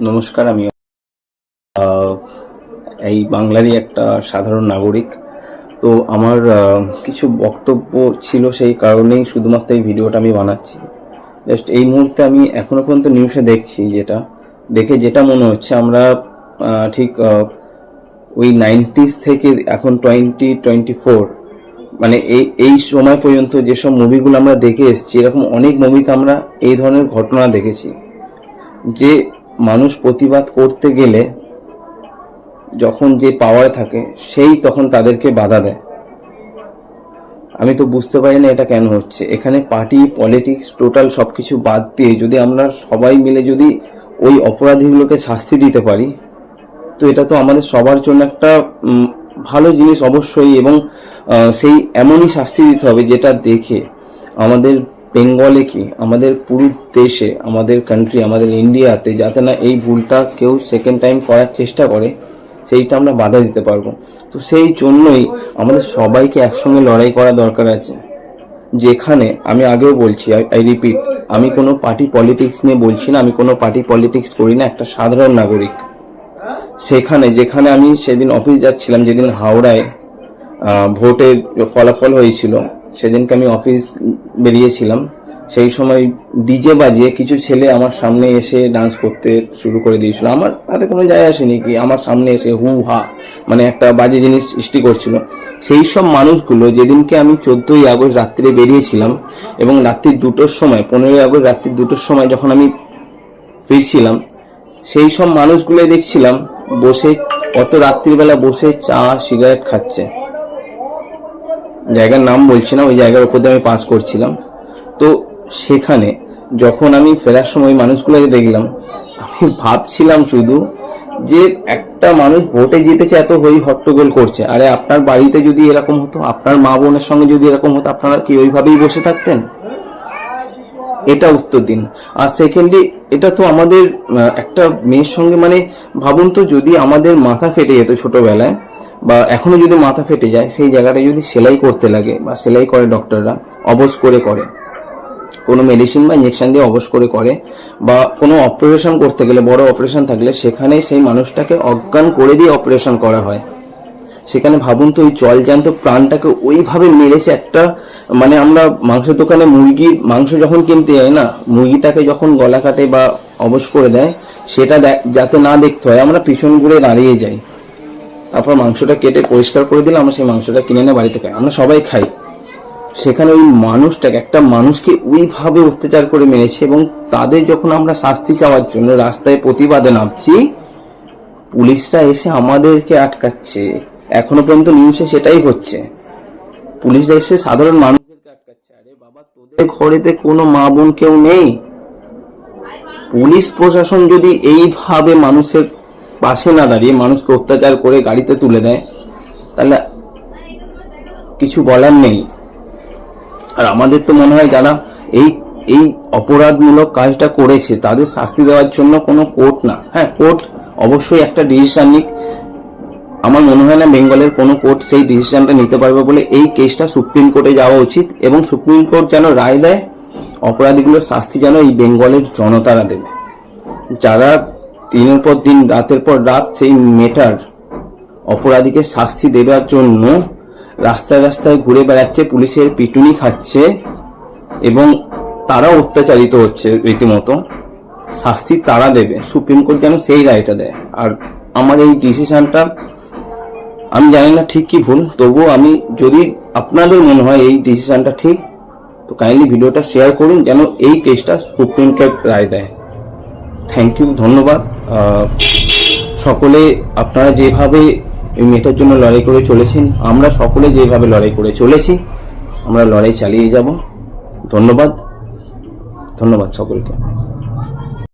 নমস্কার, আমি এই বাংলারই একটা সাধারণ নাগরিক। তো আমার কিছু বক্তব্য ছিল, সেই কারণেই শুধুমাত্র এই ভিডিওটা আমি বানাচ্ছি। জাস্ট এই মুহূর্তে আমি এখনো পর্যন্ত নিউজে দেখছি, যেটা মনে হচ্ছে আমরা ঠিক ওই 90s থেকে এখন 2024 মানে এই সময় পর্যন্ত যেসব মুভিগুলো আমরা দেখে এসেছি, এরকম অনেক মুভিতে আমরা এই ধরনের ঘটনা দেখেছি যে মানুষ প্রতিবাদ করতে গেলে যখন যে পাওয়ার থাকে সেই তখন তাদেরকে বাধা দেয়। আমি তো বুঝতে পারি না এটা কেন হচ্ছে। এখানে পার্টি পলিটিক্স টোটাল সবকিছু বাদ দিয়ে যদি আমরা সবাই মিলে যদি ওই অপরাধীগুলোকে শাস্তি দিতে পারি, তো এটা তো আমাদের সবার জন্য একটা ভালো জিনিস অবশ্যই। এবং সেই এমনই শাস্তি দিতে হবে যেটা দেখে আমাদের বেঙ্গলে কি আমাদের পুরো দেশে, আমাদের কান্ট্রি, আমাদের ইন্ডিয়াতে যাতে না এই ভুলটা কেউ সেকেন্ড টাইম করার চেষ্টা করে, সেইটা আমরা বাধা দিতে পারবো। তো সেই জন্যই আমাদের সবাইকে একসঙ্গে লড়াই করা দরকার আছে। যেখানে আমি আগেও বলছি, আই রিপিট, আমি কোনো পার্টি পলিটিক্স নিয়ে বলছি না, আমি কোনো পার্টি পলিটিক্স করি না, একটা সাধারণ নাগরিক। যেখানে আমি সেদিন অফিস যাচ্ছিলাম, যেদিন হাওড়ায় ভোটের ফলাফল হয়েছিল, সেদিনকে আমি অফিস বেরিয়েছিলাম। সেই সময় ডিজে বাজিয়ে কিছু ছেলে আমার সামনে এসে ডান্স করতে শুরু করে দিয়েছিল। আমার তাতে কোনো যায় আসেনি, কি আমার সামনে এসে হু হা মানে একটা বাজে জিনিস সৃষ্টি করছিল। সেই সব মানুষগুলো যেদিনকে আমি 14ই আগস্ট রাত্রে বেরিয়েছিলাম এবং রাত্রি 2টোর সময়, 15ই আগস্ট রাত্রি 2টোর সময় যখন আমি ফিরছিলাম, সেই সব মানুষগুলো দেখছিলাম বসে অত রাত্রিবেলা বসে চা সিগারেট খাচ্ছে। জায়গার নাম বলছি না, ওই জায়গার উপর দিয়ে আমি পাস করছিলাম। তো সেখানে যখন আমি ফেরার সময় মানুষগুলোকে দেখলাম, আমি ভাবছিলাম শুধু যে একটা মানুষ ভোটে জিতেছে, এত হই হট্টগোল করছে। আরে আপনার বাড়িতে যদি এরকম হতো, আপনার মা বোনের সঙ্গে যদি এরকম হতো, আপনারা কি ওইভাবেই বসে থাকতেন? এটা উত্তর দিন। আর সেকেন্ডলি, এটা তো আমাদের একটা মেয়ের সঙ্গে, মানে ভাবুন তো, যদি আমাদের মাথা ফেটে যেত ছোটবেলায়, বা এখনো যদি মাথা ফেটে যায়, সেই জায়গাটা যদি সেলাই করতে লাগে, বা সেলাই করে ডক্টররা, অবশ করে কোনো মেডিসিন বা ইঞ্জেকশন দিয়ে অবশ করে, বা কোনো অপারেশন করতে গেলে, বড় অপারেশন থাকলে সেখানে সেই মানুষটাকে অজ্ঞান করে দিয়ে অপারেশন করা হয়। সেখানে ভাবুন তো, ওই জলজান্ত প্রাণটাকে ওইভাবে মেরেছে একটা, মানে আমরা মাংসের দোকানে মুরগির মাংস যখন কিনতে যাই না, মুরগিটাকে যখন গলা কাটে বা অবশ করে দেয়, সেটা যাতে না দেখতে হয়, আমরা পিছন ঘুরে দাঁড়িয়ে যাই। তারপর মাংসটা কেটে পরিষ্কার করে দিলে আমরা সেই মাংসটা কিনে এনে বাড়িতে খাই, আমরা সবাই খাই। সেখানে ওই মানুষটাকে, একটা মানুষকে ওইভাবে অত্যাচার করে মেরেছে। এবং তাদের যখন আমরা শাস্তি চাওয়ার জন্য রাস্তায় প্রতিবাদে নামছি, পুলিশরা এসে আমাদেরকে আটকাচ্ছে। এখনো পর্যন্ত নিউজে সেটাই হচ্ছে, পুলিশরা এসে সাধারণ মানুষদেরকে আটকাচ্ছে। আরে বাবা, তোদের ঘরেতে কোনো মা বোন কেউ নেই? পুলিশ প্রশাসন যদি এইভাবে মানুষের পাশে না দাঁড়িয়ে মানুষকে অত্যাচার করে গাড়িতে তুলে দেয়, তাহলে কিছু বলার নেই। আর আমাদের তো মনে হয় যারা এই অপরাধমূলক কাজটা করেছে তাদের শাস্তি দেওয়ার জন্য কোনো কোর্ট না, হ্যাঁ কোর্ট অবশ্যই একটা ডিসিশন নিক। আমার মনে হয় না বেঙ্গলের কোনো কোর্ট সেই ডিসিশনটা নিতে পারবে বলে এই কেসটা সুপ্রিম কোর্টে যাওয়া উচিত। এবং সুপ্রিম কোর্ট যেন রায় দেয়, অপরাধীগুলোর শাস্তি যেন এই বেঙ্গলের জনতারা দেবে, যারা দিনের পর দিন, রাতের পর রাত সেই মেটার অপরাধীকে শাস্তি দেওয়ার জন্য রাস্তায় রাস্তায় ঘুরে বেড়াচ্ছে, পুলিশের পিটুনি খাচ্ছে এবং তারা অত্যাচারিত হচ্ছে রীতিমতো। শাস্তি তারা দেবে, সুপ্রিম কোর্ট যেন সেই রায়টা দেয়। আর আমার এই ডিসিশনটা আমি জানি না ঠিক কি ভুল, তবুও আমি, যদি আপনাদের মনে হয় এই ডিসিশনটা ঠিক, তো কাইন্ডলি ভিডিওটা শেয়ার করুন যেন এই কেসটা সুপ্রিম কোর্ট রায় দেয়। থ্যাংক ইউ, ধন্যবাদ। সকলে আপনারা যেভাবে এই মেয়েটার জন্য লড়াই করে চলেছেন, আমরা সকলে যেভাবে লড়াই করে চলেছি, আমরা লড়াই চালিয়ে যাব। ধন্যবাদ সকলকে।